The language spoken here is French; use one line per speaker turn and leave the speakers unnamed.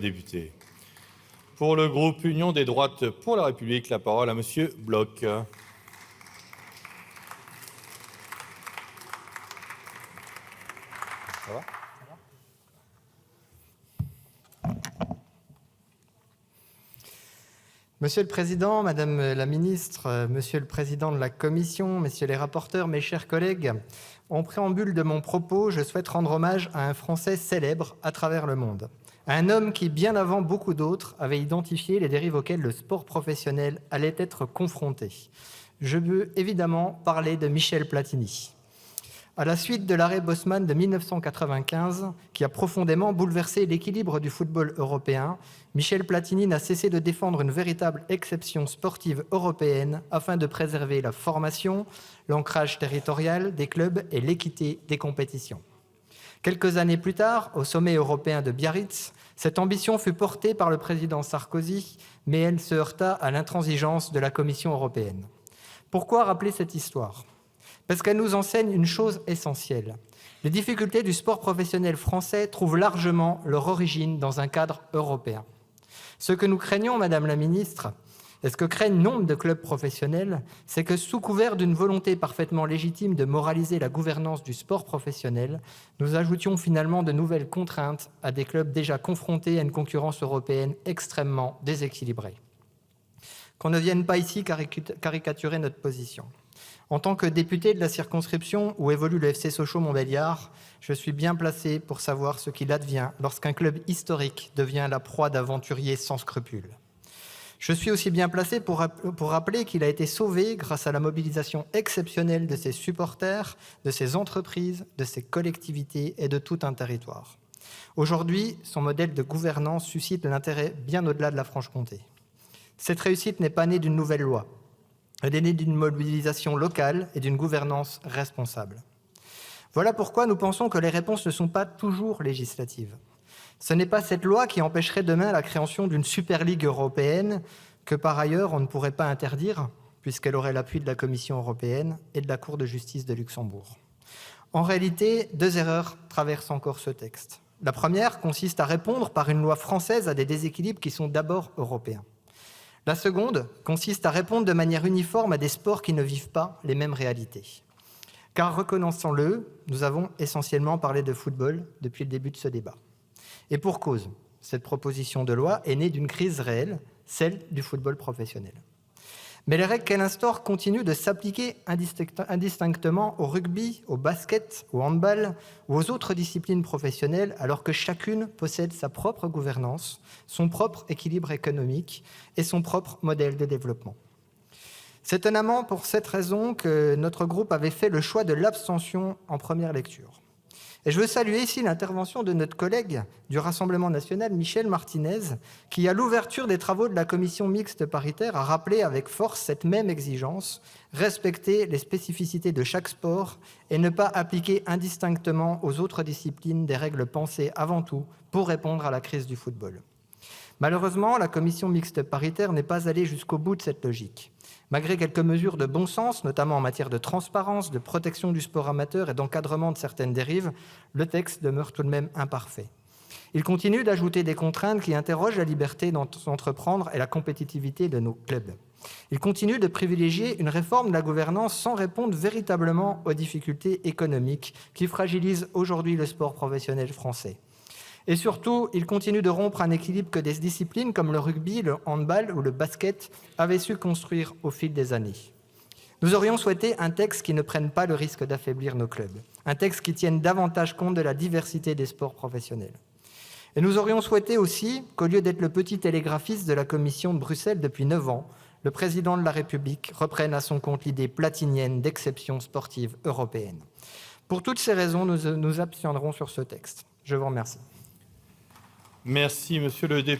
Député. Pour le groupe Union des droites pour la République, la parole à Monsieur Bloch. Ça va ?
Monsieur le Président, Madame la Ministre, Monsieur le Président de la Commission, Messieurs les rapporteurs, mes chers collègues, en préambule de mon propos, je souhaite rendre hommage à un Français célèbre à travers le monde. Un homme qui, bien avant beaucoup d'autres, avait identifié les dérives auxquelles le sport professionnel allait être confronté. Je veux évidemment parler de Michel Platini. À la suite de l'arrêt Bosman de 1995, qui a profondément bouleversé l'équilibre du football européen, Michel Platini n'a cessé de défendre une véritable exception sportive européenne afin de préserver la formation, l'ancrage territorial des clubs et l'équité des compétitions. Quelques années plus tard, au sommet européen de Biarritz, cette ambition fut portée par le président Sarkozy, mais elle se heurta à l'intransigeance de la Commission européenne. Pourquoi rappeler cette histoire ? Parce qu'elle nous enseigne une chose essentielle. Les difficultés du sport professionnel français trouvent largement leur origine dans un cadre européen. Ce que nous craignons, Madame la Ministre, et ce que craignent nombre de clubs professionnels, c'est que sous couvert d'une volonté parfaitement légitime de moraliser la gouvernance du sport professionnel, nous ajoutions finalement de nouvelles contraintes à des clubs déjà confrontés à une concurrence européenne extrêmement déséquilibrée. Qu'on ne vienne pas ici caricaturer notre position. En tant que député de la circonscription où évolue le FC Sochaux-Montbéliard, je suis bien placé pour savoir ce qu'il advient lorsqu'un club historique devient la proie d'aventuriers sans scrupules. Je suis aussi bien placé pour rappeler qu'il a été sauvé grâce à la mobilisation exceptionnelle de ses supporters, de ses entreprises, de ses collectivités et de tout un territoire. Aujourd'hui, son modèle de gouvernance suscite l'intérêt bien au-delà de la Franche-Comté. Cette réussite n'est pas née d'une nouvelle loi. Elle est née d'une mobilisation locale et d'une gouvernance responsable. Voilà pourquoi nous pensons que les réponses ne sont pas toujours législatives. Ce n'est pas cette loi qui empêcherait demain la création d'une Super Ligue européenne que, par ailleurs, on ne pourrait pas interdire, puisqu'elle aurait l'appui de la Commission européenne et de la Cour de justice de Luxembourg. En réalité, deux erreurs traversent encore ce texte. La première consiste à répondre par une loi française à des déséquilibres qui sont d'abord européens. La seconde consiste à répondre de manière uniforme à des sports qui ne vivent pas les mêmes réalités. Car, reconnaissons-le, nous avons essentiellement parlé de football depuis le début de ce débat. Et pour cause, cette proposition de loi est née d'une crise réelle, celle du football professionnel. Mais les règles qu'elle instaure continuent de s'appliquer indistinctement au rugby, au basket, au handball ou aux autres disciplines professionnelles, alors que chacune possède sa propre gouvernance, son propre équilibre économique et son propre modèle de développement. C'est étonnamment pour cette raison que notre groupe avait fait le choix de l'abstention en première lecture. Et je veux saluer ici l'intervention de notre collègue du Rassemblement national, Michel Martinez, qui, à l'ouverture des travaux de la commission mixte paritaire, a rappelé avec force cette même exigence, respecter les spécificités de chaque sport et ne pas appliquer indistinctement aux autres disciplines des règles pensées avant tout pour répondre à la crise du football. Malheureusement, la commission mixte paritaire n'est pas allée jusqu'au bout de cette logique. Malgré quelques mesures de bon sens, notamment en matière de transparence, de protection du sport amateur et d'encadrement de certaines dérives, le texte demeure tout de même imparfait. Il continue d'ajouter des contraintes qui interrogent la liberté d'entreprendre et la compétitivité de nos clubs. Il continue de privilégier une réforme de la gouvernance sans répondre véritablement aux difficultés économiques qui fragilisent aujourd'hui le sport professionnel français. Et surtout, il continue de rompre un équilibre que des disciplines comme le rugby, le handball ou le basket avaient su construire au fil des années. Nous aurions souhaité un texte qui ne prenne pas le risque d'affaiblir nos clubs, un texte qui tienne davantage compte de la diversité des sports professionnels. Et nous aurions souhaité aussi qu'au lieu d'être le petit télégraphiste de la Commission de Bruxelles depuis 9 ans, le président de la République reprenne à son compte l'idée platinienne d'exception sportive européenne. Pour toutes ces raisons, nous nous abstiendrons sur ce texte. Je vous remercie.
Merci, monsieur le député.